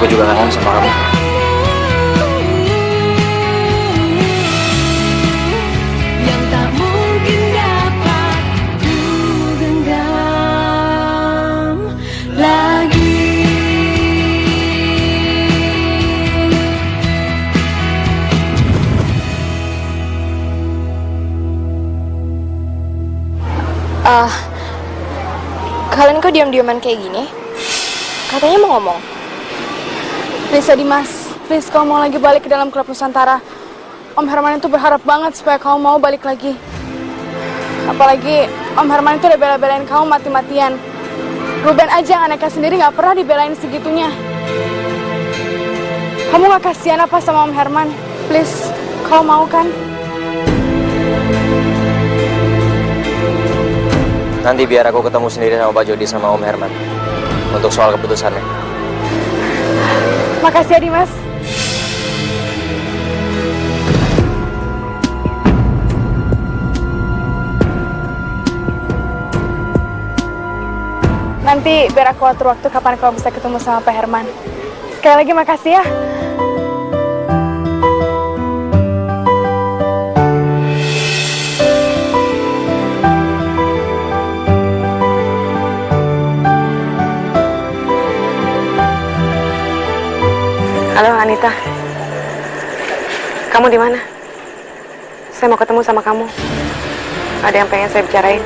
Aku juga kangen sama kamu. Yang tak mungkin dapat ku genggam lagi. Kalian kok diam-diaman kayak gini? Katanya mau ngomong. Please ya Dimas, please kamu mau lagi balik ke dalam klub Nusantara. Om Herman itu berharap banget supaya kamu mau balik lagi. Apalagi Om Herman itu udah bela-belain kamu mati-matian. Ruben aja yang anaknya sendiri gak pernah dibelain segitunya. Kamu gak kasihan apa sama Om Herman? Please, kamu mau kan? Nanti biar aku ketemu sendiri sama Pak Jody sama Om Herman untuk soal keputusannya. Makasih ya Dimas. Nanti biar aku atur waktu kapan kamu bisa ketemu sama Pak Herman. Sekali lagi makasih ya. Halo Anita, kamu di mana? Saya mau ketemu sama kamu. Ada yang pengen saya bicarain.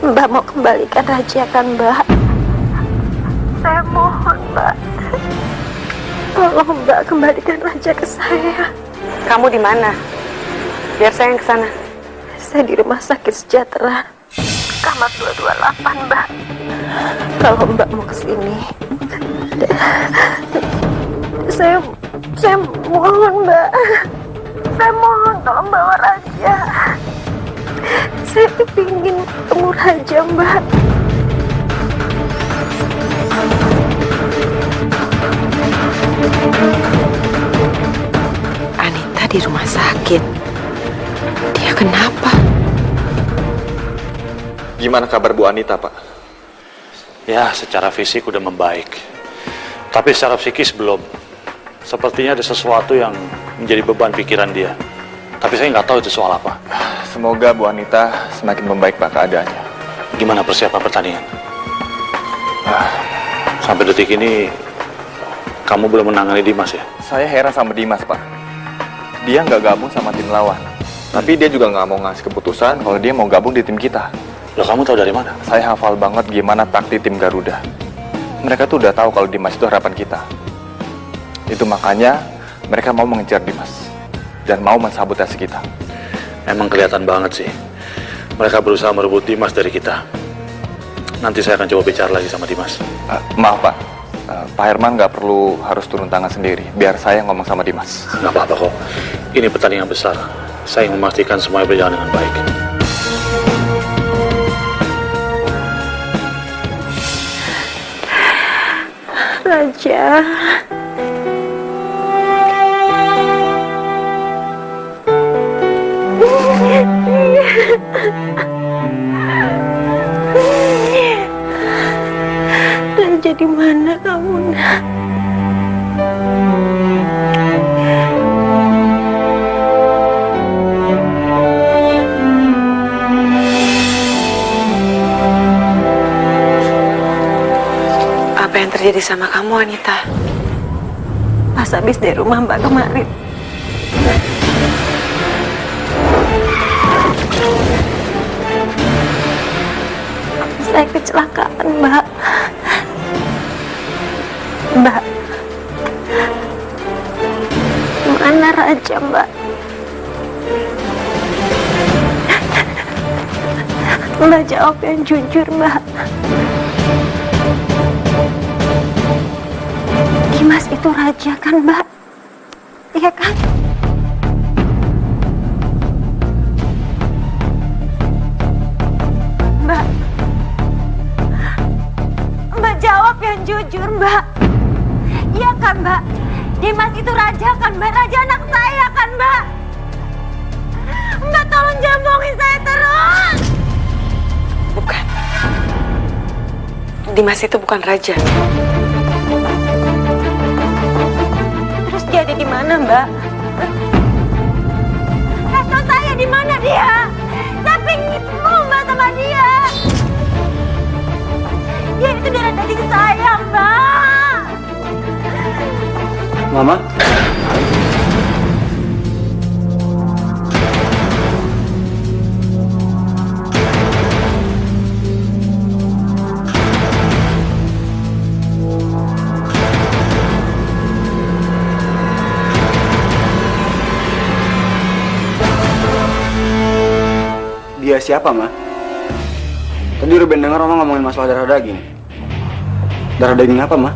Mbak mau kembalikan Raja kan, Mbak? Saya mohon, Mbak. Tolong Mbak kembalikan Raja ke saya. Kamu di mana? Biar saya yang ke sana. Saya di Rumah Sakit Sejahtera, kamar 228, Mbak. Kalau Mbak mau ke sini, saya mohon, Mbak. Saya mohon tolong bawa Raja. Saya kepingin ketemu Raja, Mbak. Anita di rumah sakit. Dia kenapa? Gimana kabar Bu Anita, Pak? Ya, secara fisik udah membaik. Tapi secara psikis belum. Sepertinya ada sesuatu yang menjadi beban pikiran dia. Tapi saya nggak tahu itu soal apa. Semoga Bu Anita semakin membaik, Pak, keadaannya. Gimana persiapan pertandingan? Sampai detik ini, kamu belum menangani Dimas ya? Saya heran sama Dimas, Pak. Dia nggak gabung sama tim lawan. Tapi dia juga nggak mau ngasih keputusan kalau dia mau gabung di tim kita. Loh, kamu tahu dari mana? Saya hafal banget gimana taktik tim Garuda. Mereka tuh udah tahu kalau Dimas itu harapan kita. Itu makanya mereka mau mengejar Dimas dan mau mensabotase kita. Emang kelihatan banget sih. Mereka berusaha merebut Dimas dari kita. Nanti saya akan coba bicara lagi sama Dimas. Maaf, Pak. Pak Herman nggak perlu harus turun tangan sendiri. Biar saya ngomong sama Dimas. Nggak apa-apa kok. Ini pertandingan besar. Saya ingin memastikan semuanya berjalan dengan baik. Raja. Raja di mana kamu, Nak? Apa yang terjadi sama kamu, Anita? Pas habis dari rumah Mbak kemarin, saya kecelakaan, Mbak. Mbak, mana Raja, Mbak? Mbak jawab yang jujur, Mbak. Dimas itu Raja kan, Mbak? Iya kan? Mbak, Mbak jawab yang jujur, Mbak. Iya kan, Mbak? Dimas itu Raja kan, Mbak? Raja anak saya kan, Mbak? Mbak tolong jangan bohongin saya terus. Bukan. Dimas itu bukan Raja. mana, Mbak? Kasih tahu saya di mana dia. Saya pengen ketemu Mbak sama dia. Dia itu darah daging saya, Mbak. Mama? Dia siapa, Ma? Tadi Ruben dengar Mama ngomongin masalah darah daging. Darah daging apa, Ma?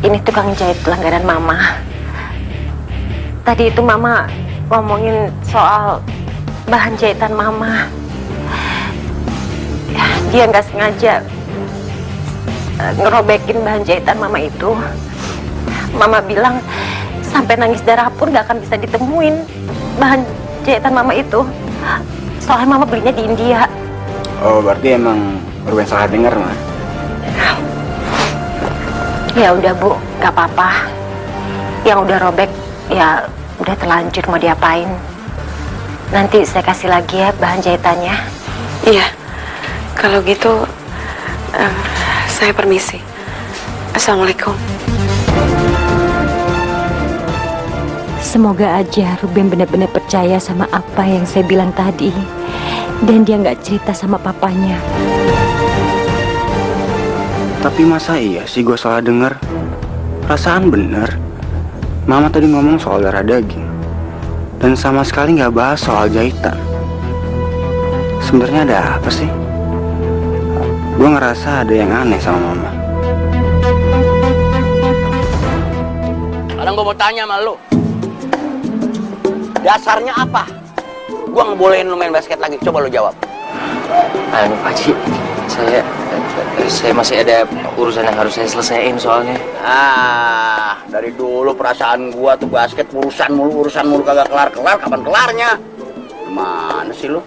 Ini tukang jahit langganan Mama. Tadi itu Mama ngomongin soal bahan jahitan Mama. Dia nggak sengaja ngerobekin bahan jahitan Mama itu. Mama bilang sampai nangis darah pun nggak akan bisa ditemuin bahan jahitan Mama itu. Soalnya Mama belinya di India. Oh, berarti emang Ruben salah dengar, Ma? Ya udah Bu, nggak apa-apa. Yang udah robek ya udah terlanjur, mau diapain. Nanti saya kasih lagi ya bahan jahitannya. Iya, kalau gitu saya permisi. Assalamualaikum. Semoga aja Ruben benar-benar percaya sama apa yang saya bilang tadi. Dan dia nggak cerita sama papanya. Tapi masa iya sih gue salah dengar? Perasaan bener. Mama tadi ngomong soal darah daging. Dan sama sekali nggak bahas soal jahitan. Sebenarnya ada apa sih? Gue ngerasa ada yang aneh sama Mama. Sekarang gue mau tanya sama lu. Dasarnya apa? Gua ngebolehin lu main basket lagi. Coba lu jawab. Anu Pak Haji, saya masih ada urusan yang harus saya selesaiin soalnya. Dari dulu perasaan gua tuh basket urusan mulu kagak kelar-kelar. Kapan kelarnya? Gimana sih lu?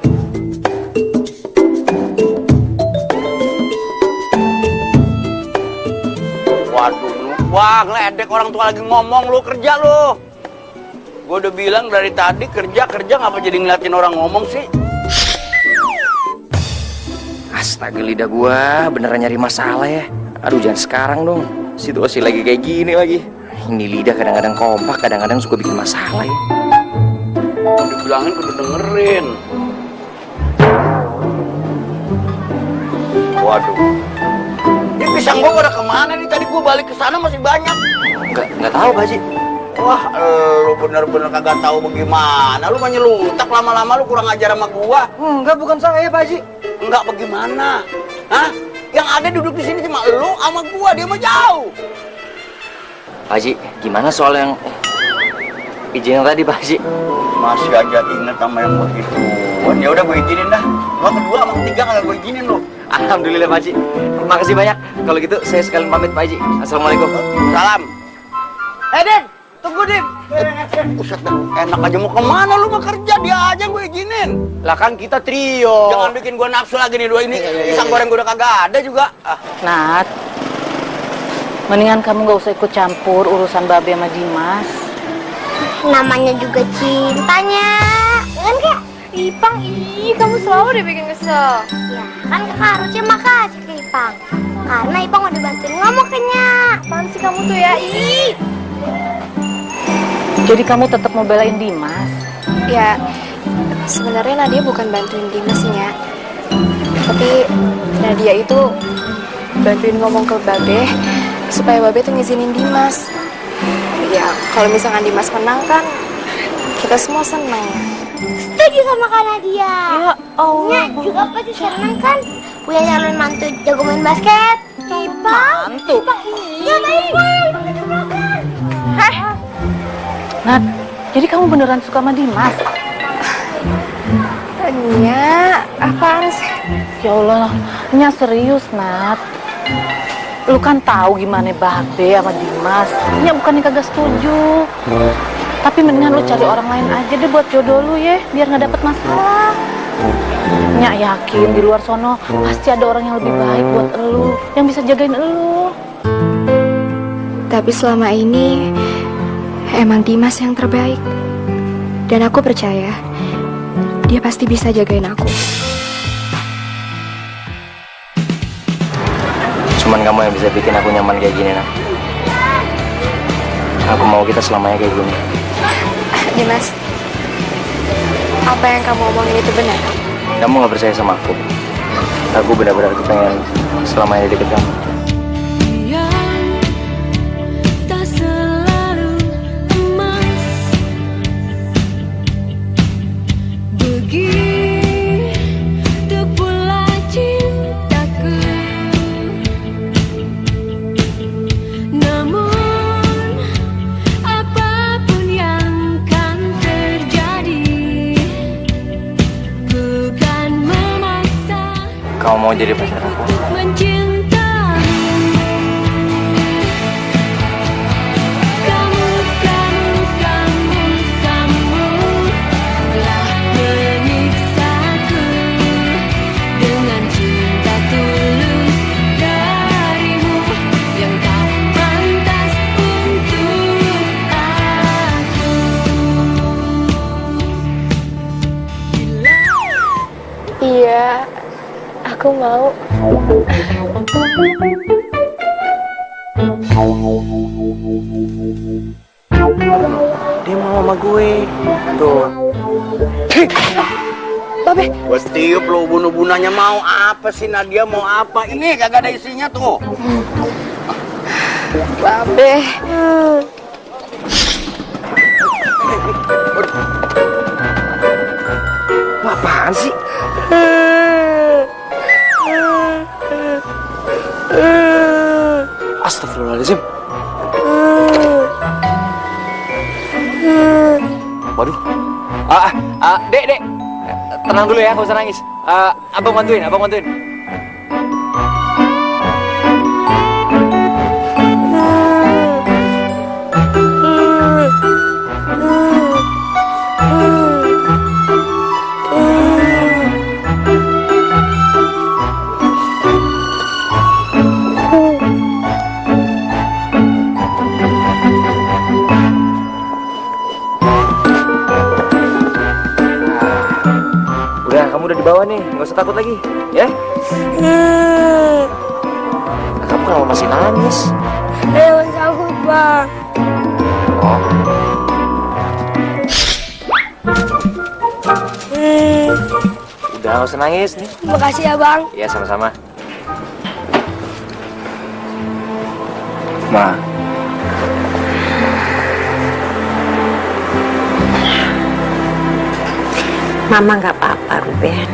Waduh lu. Wah, ngeledek orang tua lagi ngomong, lu kerja lu. Gue udah bilang dari tadi kerja ngapa jadi ngeliatin orang ngomong sih? Astaga, lidah gua beneran nyari masalah ya. Aduh, jangan sekarang dong. Situasi lagi kayak gini lagi. Ini lidah kadang-kadang kompak, kadang-kadang suka bikin masalah ya. Udah bilangin, udah dengerin. Waduh. Ini pisang gua pada kemana nih? Tadi gua balik ke sana masih banyak. Nggak tahu Pak Haji. Wah, lu bener-bener kagak tahu bagaimana. Lu menyelutak lama-lama, lu kurang ajar sama gua. Enggak, bukan saya Pak Haji. Enggak bagaimana? Hah? Yang ada duduk di sini cuma lu sama gua, dia mah jauh. Pak Haji, gimana soal yang izin yang tadi Pak Haji? Masih aja inget sama yang begitu. Ya udah gue izinin dah. Gua kedua sama ketiga kagak gue izinin lu. Alhamdulillah Pak Haji. Terima kasih banyak. Kalau gitu saya sekalian pamit Pak Haji. Assalamualaikum. Salam. Din, tunggu Din. Buset dah, enak aja mau kemana lu mah kerja, dia aja gue izinin. Lah kan kita trio. Jangan bikin gue nafsu lagi nih dua ini. Pisang goreng gue udah kagak ada juga. Nat, mendingan kamu gak usah ikut campur urusan Babe sama Dimas. Namanya juga cintanya. Kan Kak? Ipang, kamu selalu deh bikin kesel. Ya, kan Kakak harusnya makasih ke Ipang. Karena Ipang udah bantuin ngomong ke Nyak. Apaan sih kamu tuh ya? Jadi kamu tetap mau belain Dimas? Ya, sebenarnya Nadia bukan bantuin Dimas sih, Nyak. Tapi Nadia itu bantuin ngomong ke Babe supaya Babe tuh ngizinin Dimas. Ya, kalau misalkan Dimas menang kan kita semua senang. Setuju sama Kak Nadia. Ya Allah. Nyak juga pasti senang kan punya calon mantu jago main basket. Ipang. Mantu? Ya baik. Heh. Nat, jadi kamu beneran suka sama Dimas? Nyak, apaan sih? Ya Allah, Nyak serius, Nat. Lu kan tahu gimana Babe sama Dimas. Nyak bukannya kagak setuju. Tapi mendingan lu cari orang lain aja deh buat jodoh lu ya, biar nggak dapet masalah. Nyak yakin di luar sono pasti ada orang yang lebih baik buat elu, yang bisa jagain elu. Tapi selama ini Emang Dimas yang terbaik. Dan aku percaya dia pasti bisa jagain aku. Cuman kamu yang bisa bikin aku nyaman kayak gini, Nak. Aku mau kita selamanya kayak gini. Dimas, apa yang kamu omongin itu benar? Kamu gak percaya sama aku. Aku benar-benar kepengen selamanya deket kamu. Tak selalu emas, begitu pula cintaku. Namun apapun yang kan terjadi, bukan memaksa. Kamu mau jadi pacar aku? Iya, aku mau. Dia mau sama gue. Tuh. Babe. Gua tiup lo bunuh-bunahnya mau apa sih Nadia mau apa? Ini kagak ada isinya tuh. Babe. Apaan sih? Astagfirullahaladzim. Waduh. Dek. Tenang dulu ya, gak usah nangis. Abang bantuin. Udah, kamu udah di bawah nih, nggak usah takut lagi, ya? Kamu kenapa masih nangis? Jangan takut, Bang. Oh. Udah, nggak usah nangis nih. Makasih ya, Bang. Iya, sama-sama. Ma, Mama nggak apa-apa, Ruben.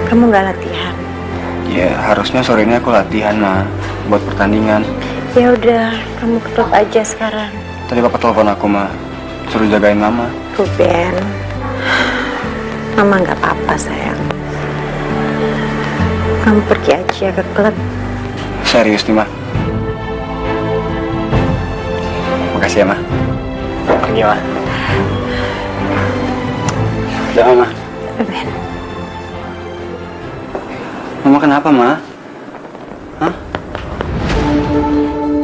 Kamu nggak latihan? ya harusnya sore ini aku latihan, Ma, buat pertandingan. Ya udah, kamu ke klub aja sekarang. Tadi Papa telepon aku, Ma, suruh jagain Mama. Ruben, Mama nggak apa-apa, sayang. Kamu pergi aja ke klub. Serius nih, Ma. Makasih ya, Ma. Pergi, Ma. Udah, Ma. Ruben. Mama kenapa, Ma? Hah?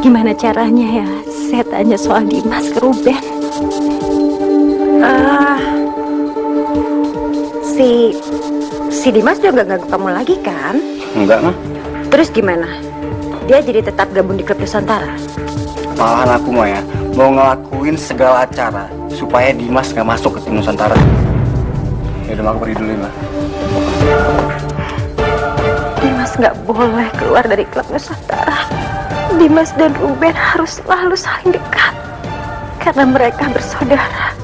Gimana caranya ya saya tanya soal Dimas ke Ruben? Si Dimas juga gak ganggu kamu lagi kan? Enggak, Ma. Terus gimana? Dia jadi tetap gabung di klub Nusantara? Malahan aku mau ya, mau ngelakuin segala cara supaya Dimas gak masuk ke tim Nusantara. Ya udah, Ma, aku pergi dulu, Ma. Dimas gak boleh keluar dari klub Nusantara. Dimas dan Ruben harus selalu saling dekat karena mereka bersaudara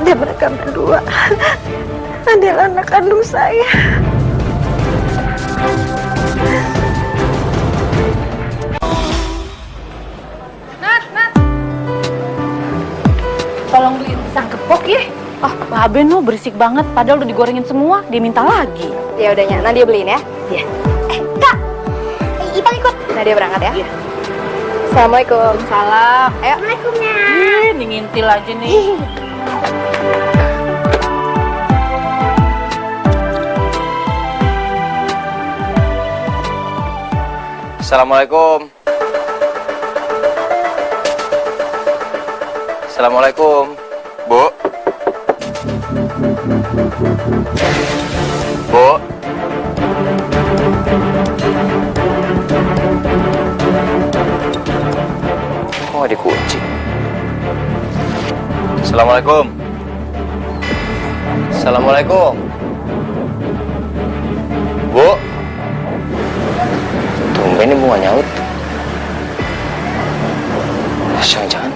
dan mereka berdua adalah anak kandung saya. Nat. Tolong beliin pisang kepok ya. Babe no berisik banget padahal udah digorengin semua, dia minta lagi. Ya udahnya, Nadia beliin ya. Iya. Kak, Ipang ikut. Nadia berangkat ya. Iya. Assalamualaikum. Salam. Ayo. Assalamualaikumnya. Nih ngintil aja nih. Assalamualaikum. Assalamualaikum, Bu. Bu. Kok dikunci? Assalamualaikum. Assalamualaikum. Bu. Tumben ibu nggak nyaut. Jangan-jangan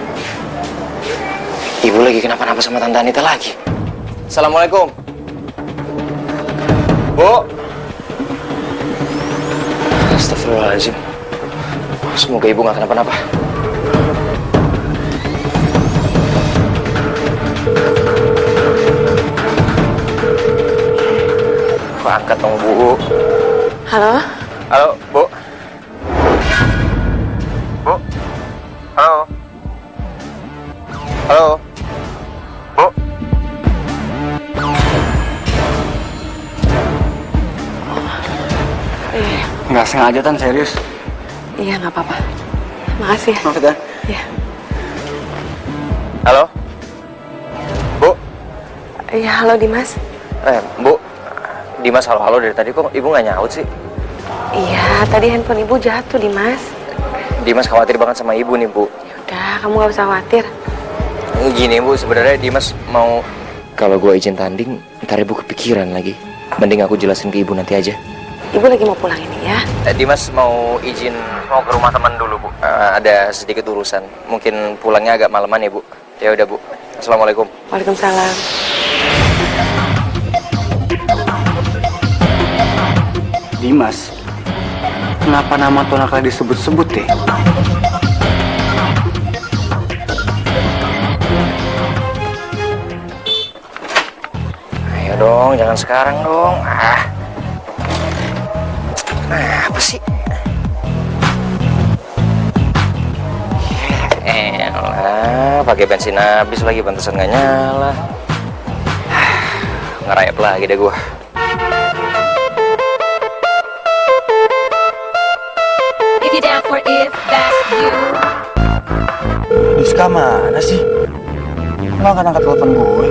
ibu lagi kenapa-napa sama Tante Anita lagi. Assalamualaikum. Bu. Astagfirullahaladzim. Semoga ibu nggak kenapa-napa. Angkat dong, Bu. Halo? Halo, Bu. Bu. Halo. Halo. Bu. Nggak sengaja, Tan, serius. Iya, nggak apa-apa. Makasih ya. Maaf, Tan. Iya. Halo. Bu. Iya, halo Dimas. Bu. Dimas halo-halo dari tadi kok ibu nggak nyaut sih? Iya, tadi handphone ibu jatuh, Dimas. Dimas khawatir banget sama ibu nih, Bu. Udah, kamu nggak usah khawatir. Gini, Bu, sebenarnya Dimas mau kalau gue izin tanding, ntar ibu kepikiran lagi. Mending aku jelasin ke ibu nanti aja. Ibu lagi mau pulang ini ya? Dimas mau izin mau ke rumah teman dulu, Bu. Ada sedikit urusan. Mungkin pulangnya agak malaman ya, Bu. Ya udah, Bu. Assalamualaikum. Waalaikumsalam. Dimas, kenapa nama Tuan Akla disebut-sebut deh? Ayo dong, jangan sekarang dong. Apa sih? Elah, pakai bensin habis lagi, pantesan nggak nyala. Ngerayap lagi deh gua. If you're down for it, that's you. Diska mana sih? Nggak angkat telepon gue.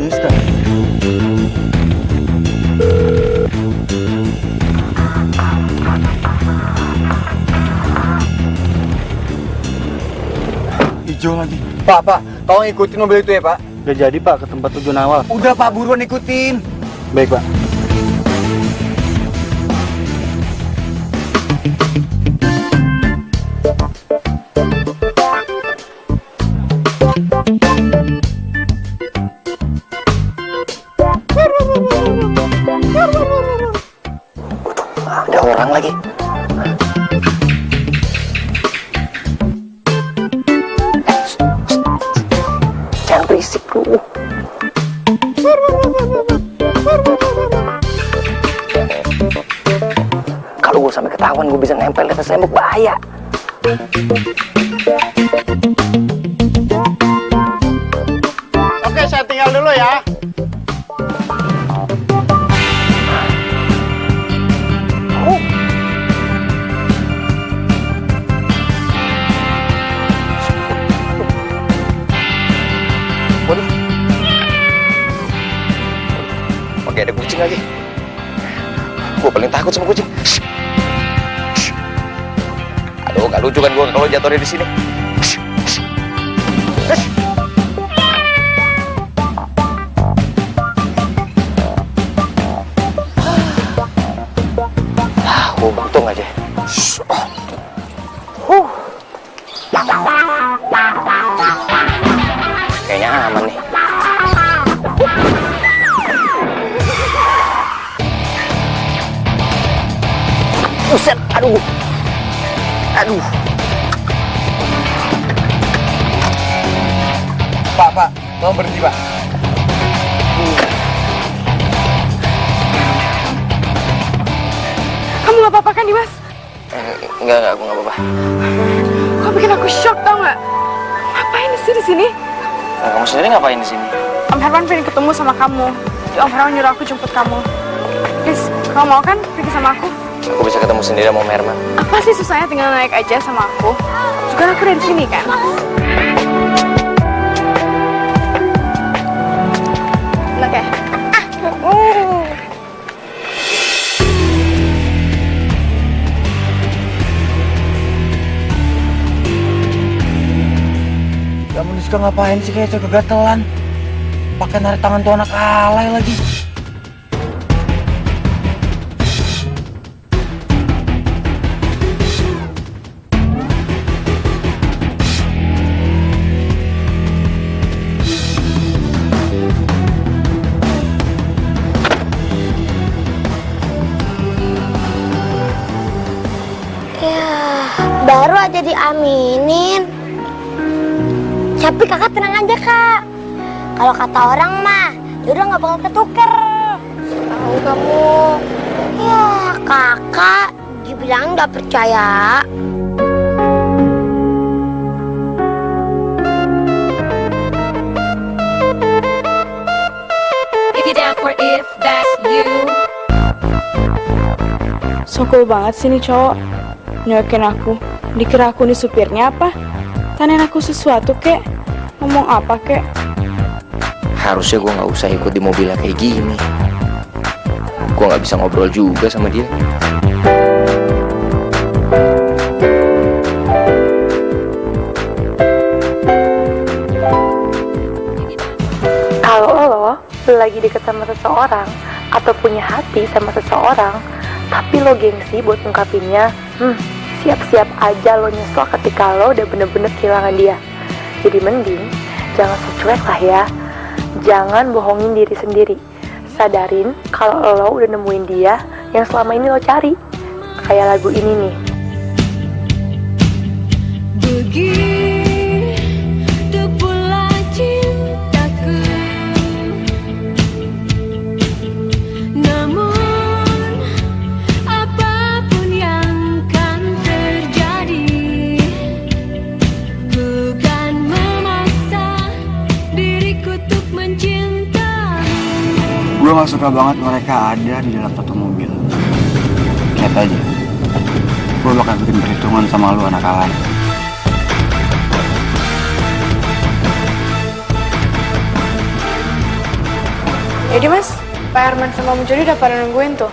Diska. Hijau lagi. Pak, tolong ikutin mobil itu ya, Pak. Gak jadi, Pak, ke tempat tujuan awal. Udah, Pak, buruan ikutin. Baik, Pak. Ada orang lagi. Jangan berisik lu. Kalau gue sampai ketahuan, gue bisa nempel di atas tembok, bahaya. Oke, saya tinggal dulu ya. Waduh. Oke, ada kucing lagi. Gue paling takut sama kucing. Aduh, gak lucu kan gue kalau jatuhnya di sini. Untung aja. Kayaknya aman nih. Buset, aduh. Pak, tolong berhenti, Pak. Kamu nggak apa-apa kan, Dimas? Enggak, aku nggak apa-apa. Kamu Kau bikin aku shock, tau nggak? Ngapain sih di sini? Nah, kamu sendiri ngapain di sini? Om Herman pengen ketemu sama kamu. Jadi Om Herman nyuruh aku jemput kamu. Please, kamu mau kan pergi sama aku? Aku bisa ketemu sendiri sama Om Herman. Apa sih susahnya tinggal naik aja sama aku? Juga aku dari sini kan? Oke. Kamu Diska ngapain sih kayak kegatelan? Pakai narik tangan tuh anak alay lagi. Baru aja diaminin. Tapi kakak tenang aja kak. Kalau kata orang mah, jodoh nggak bakal ketuker. Tahu kamu? Ya kakak dibilang nggak percaya. If you're down for if that's you. So cool banget sih nih cowok. Nyokin aku. Dikira aku nih supirnya apa? Tanyain aku sesuatu kek. Ngomong apa kek? Harusnya gue nggak usah ikut di mobilnya kayak gini. Gue nggak bisa ngobrol juga sama dia. Kalau lo lagi deket sama seseorang atau punya hati sama seseorang, tapi lo gengsi buat ungkapinnya, siap-siap aja lo nyesel ketika lo udah bener-bener kehilangan dia. Jadi mending jangan secuek lah ya. Jangan bohongin diri sendiri. Sadarin kalau lo udah nemuin dia yang selama ini lo cari. Kayak lagu ini nih. Begitu pula cintaku. Namun apapun yang kan terjadi, bukan memaksa diriku untuk mencintai. Gue gak suka banget mereka ada di dalam satu mobil. Lihat aja, gue bakal bikin perhitungan sama lu anak alay. Jadi mas, Pak Herman sama Om Jody udah pada nungguin tuh.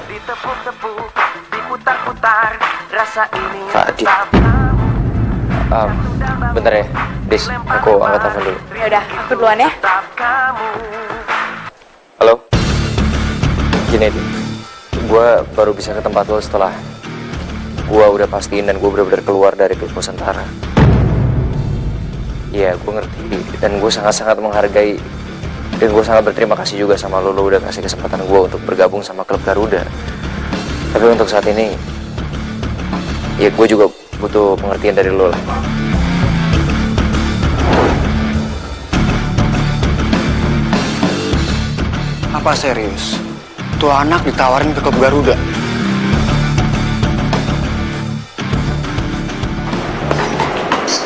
Fadi. Bentar ya, Dis, aku angkat telepon dulu. Yaudah, aku duluan ya. Halo? Gini, Di. Gue baru bisa ke tempat lo setelah gue udah pastiin dan gue bener-bener keluar dari klub Nusantara. Iya, gue ngerti. Dan gue sangat-sangat menghargai. Dan gue sangat berterima kasih juga sama lo udah kasih kesempatan gue untuk bergabung sama klub Garuda. Tapi untuk saat ini, ya gue juga butuh pengertian dari lo lah. Apa serius? Tuh anak ditawarin ke klub Garuda.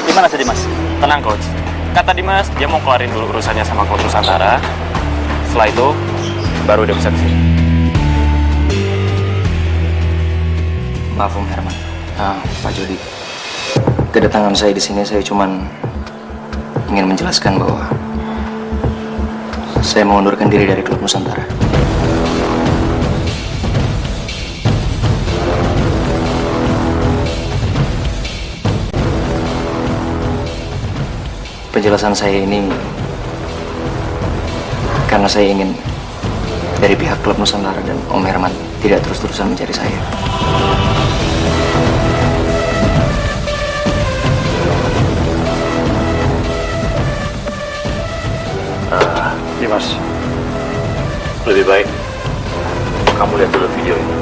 Gimana sih Dimas? Tenang coach. Kata Dimas, dia mau keluarin dulu urusannya sama klub Nusantara. Setelah itu, baru dia bisa kesini. Maaf Om Herman, Pak Jody. Kedatangan saya di sini saya cuman ingin menjelaskan bahwa saya mengundurkan diri dari klub Nusantara. Penjelasan saya ini karena saya ingin dari pihak klub Nusantara dan Om Herman tidak terus-terusan mencari saya. Dimas, lebih baik kamu lihat dulu video ini.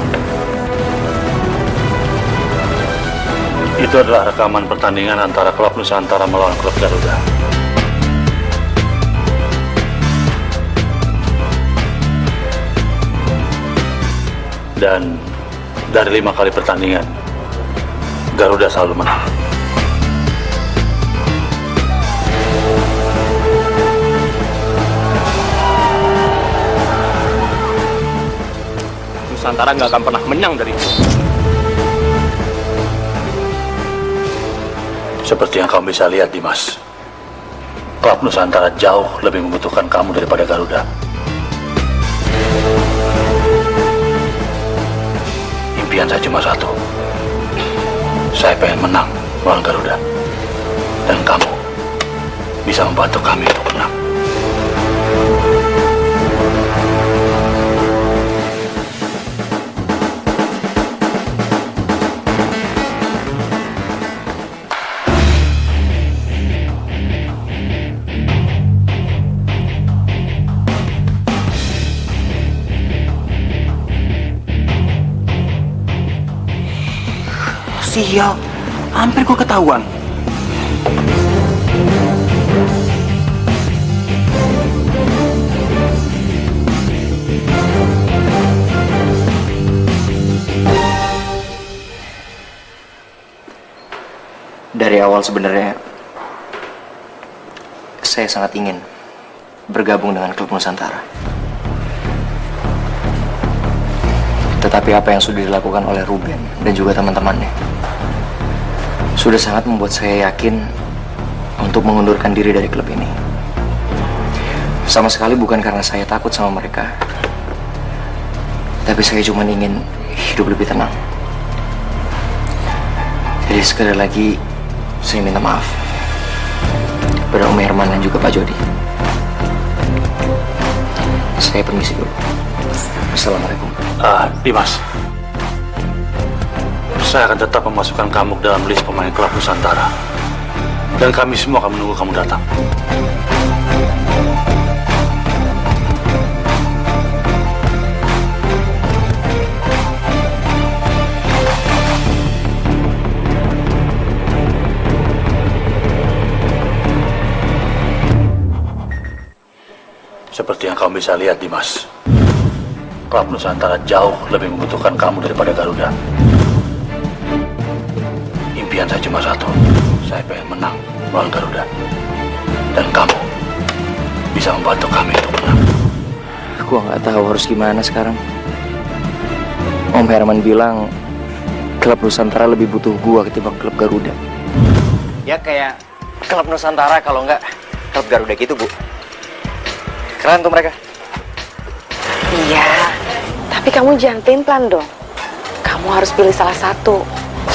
Itu adalah rekaman pertandingan antara klub Nusantara melawan klub Garuda. Dan dari 5 kali pertandingan, Garuda selalu menang. Nusantara nggak akan pernah menang dari itu. Seperti yang kamu bisa lihat, Dimas, klub Nusantara jauh lebih membutuhkan kamu daripada Garuda. Impian saya cuma satu. Saya pengen menang melawan Garuda. Dan kamu bisa membantu kami untuk menang. Sial, hampir gue ketahuan. Dari awal sebenarnya saya sangat ingin bergabung dengan klub Nusantara. Tetapi apa yang sudah dilakukan oleh Ruben dan juga teman-temannya sudah sangat membuat saya yakin untuk mengundurkan diri dari klub ini. Sama sekali bukan karena saya takut sama mereka, tapi saya cuma ingin hidup lebih tenang. Jadi sekali lagi saya minta maaf kepada Om Herman dan juga Pak Jody. Saya permisi dulu. Assalamualaikum. Dimas, saya akan tetap memasukkan kamu ke dalam list pemain klub Nusantara. Dan kami semua akan menunggu kamu datang. Seperti yang kamu bisa lihat, Dimas, klub Nusantara jauh lebih membutuhkan kamu daripada Garuda. Impian saya cuma satu. Saya pengen menang melawan Garuda. Dan kamu bisa membantu kami untuk menang. Gua nggak tahu harus gimana sekarang. Om Herman bilang klub Nusantara lebih butuh gua ketimbang klub Garuda. Ya kayak klub Nusantara kalau nggak klub Garuda gitu, Bu. Keren tuh mereka. Iya, tapi kamu jangan plan dong. Kamu harus pilih salah satu.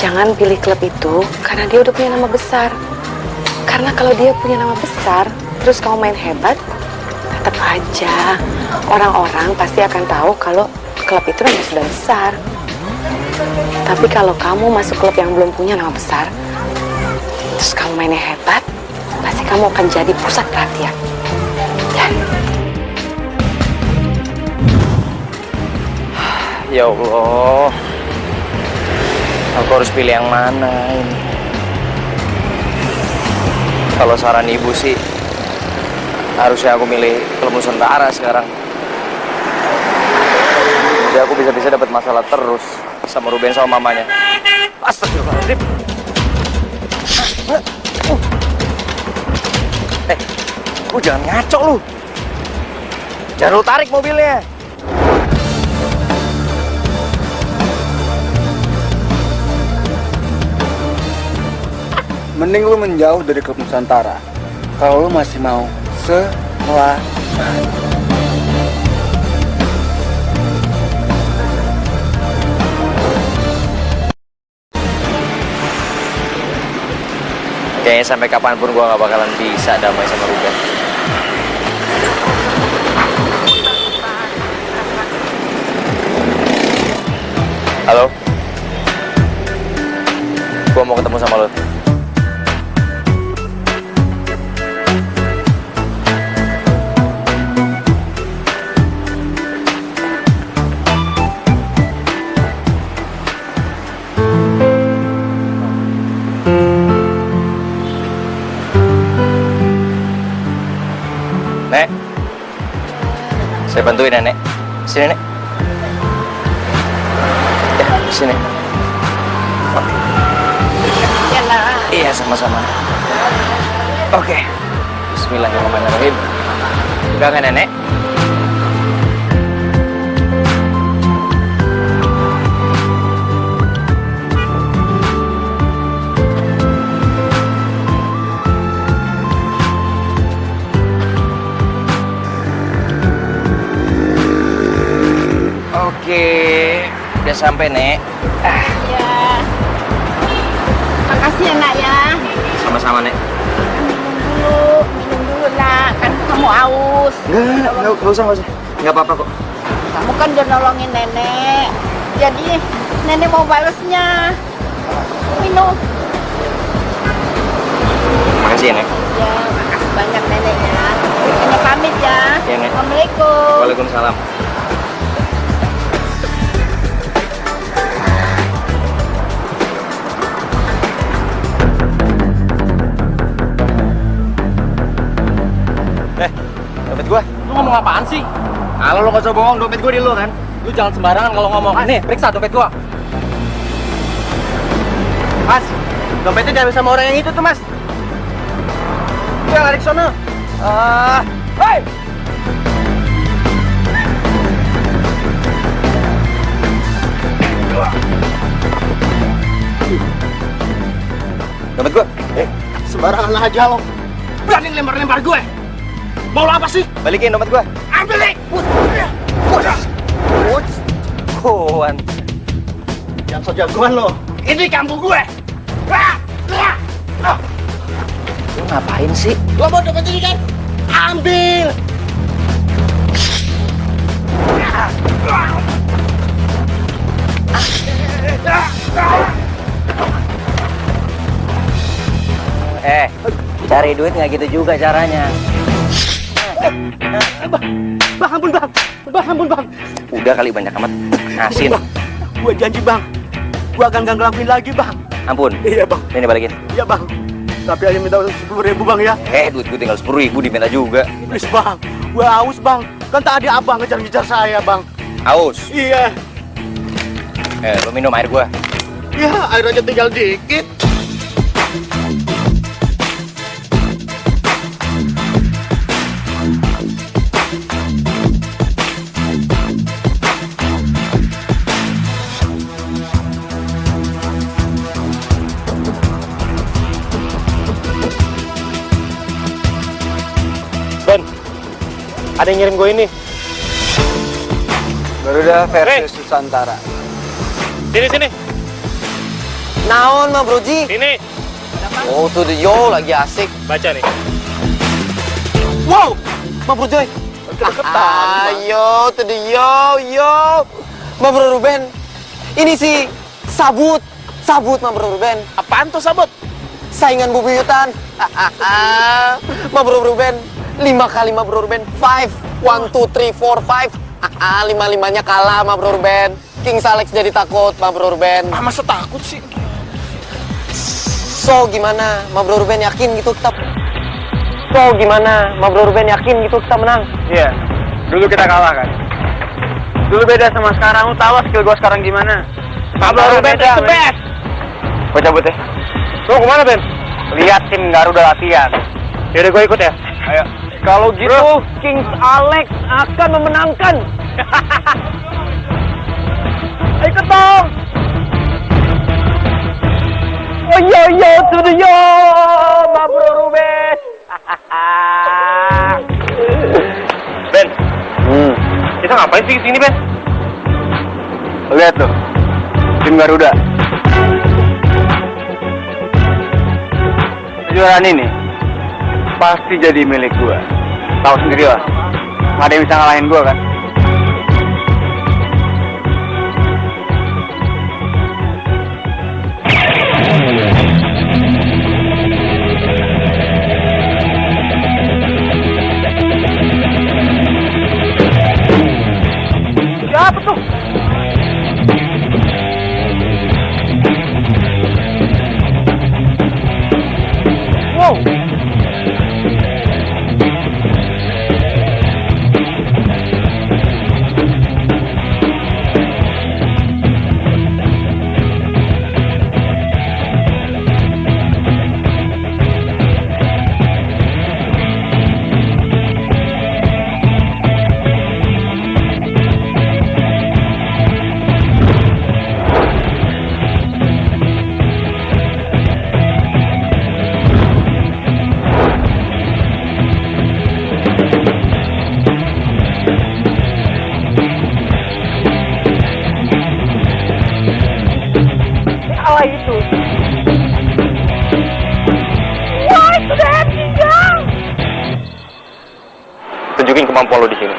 Jangan pilih klub itu karena dia udah punya nama besar. Karena kalau dia punya nama besar, terus kamu main hebat, tetap aja orang-orang pasti akan tahu kalau klub itu namanya sudah besar. Tapi kalau kamu masuk klub yang belum punya nama besar, terus kamu mainnya hebat, pasti kamu akan jadi pusat perhatian. Ya. Ya Allah, aku harus pilih yang mana ini? Kalau saran ibu sih, harusnya aku milih klub Nusantara sekarang. Jadi aku bisa-bisa dapat masalah terus sama Ruben sama mamanya. Astagfirullahaladzim. Lu jangan ngaco lu. Jangan lu tarik mobilnya. Mending lu menjauh dari klub Nusantara kalau lu masih mau selamat. Kayaknya sampai kapanpun gua nggak bakalan bisa damai sama Ruben. Halo? Gua mau ketemu sama lo. Nek, saya bantuin ya, Nek. Sini, Nek. Ya, sini. Ya, Nak. Iya, sama-sama. Oke. Bismillahirrahmanirrahim. Udah kan, Nenek? udah sampai, Nek. Ya. Makasih ya, Nak ya. Sama-sama, Nek. Minum dulu, Nak. Kan kamu haus. Nggak usah. Nggak apa-apa kok. Kamu kan udah nolongin nenek. Jadi nenek mau balesnya. Minum. Makasih ya, Nek. Ya, makasih banyak nenek ya. Nenek pamit ya. Iya, Nek. Assalamualaikum. Waalaikumsalam. Dompet gua. Lu ngomong apaan sih? Kalau lu gak usah bohong, dompet gua di lu kan. Lu jangan sembarangan kalau ngomong. Nih, periksa dompet gua. Mas, dompetnya diambil sama orang yang itu tuh, Mas. Itu yang lari ke sono. Hei! Dompet gua. Sembarangan aja lo. Berani lempar-lempar gue. Mau lo apa sih? Balikin dompet gua. Ambil nih. Kuan. Jangan so jagoan lo. Ini kampung gue. Lu ngapain sih? Lo mau dompet ini kan? Ambil. Cari duit nggak gitu juga caranya. Bang, ampun bang. Bang, ampun bang. Udah kali banyak amat. Asin. Gue janji bang. Gue akan gak ngelakuin lagi bang. Ampun. Iya bang. Ini balikin. Iya bang. Tapi aja minta 10.000 bang ya. Duit gue tinggal 10.000 diminta juga. Please bang. Gue haus bang. Kan tadi abang ngejar-ngejar saya bang. Haus? Iya. Lu minum air gua. Ya, air aja tinggal dikit. Ben, ada yang ngirim gue ini. Garuda versus Nusantara. Sini. Naon mah broji? Sini. Oh tuh the yo lagi asik. Baca nih. Wow, mah bro Joy. Ayo tuh the yo. Mah bro Ruben. Ini sih sabut mah bro Ruben. Apaan tuh sabut? Saingan bubuyutan. Mah bro Ruben. 5 kali mah bro Ruben. 5. 1, 2, 3, 4, 5. 5-5-nya kalah mah bro Ruben. King Salex jadi takut mah bro Ruben. Masa takut sih? So gimana? Mah bro Ruben yakin gitu kita. So gimana? Mah bro Ruben yakin gitu kita menang. Iya. Dulu kita kalah kan. Dulu beda sama sekarang. Lu tahu skill gua sekarang gimana? Mah bro Ruben is the best. Gua cabut ya. Lu kemana Ben? Lihat tim Garuda latihan. Yaudah gua ikut ya. Ayo. Kalau gitu, King Alex akan memenangkan. Ayo ketong. Oh yo to the yo, Mbak Bro Ruben. Ben, kita ngapain sih kesini Ben? Lihat tuh, tim Garuda. Kejuaraan ini pasti jadi milik gua. Tahu sendiri lah, nggak ada yang bisa ngalahin gua kan. Siapa tuh? Wow. itu? Woi, sudah tinggal. Tunjukin kemampuan lo di sini.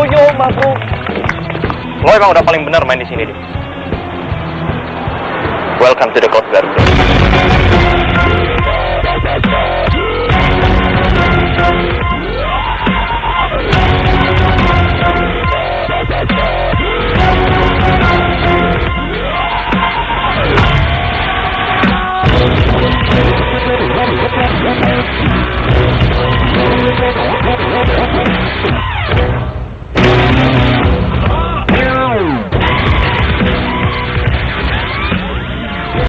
Yo, makhluk. Lo emang udah paling benar main di sini, Dik. Welcome to the Klub Garuda.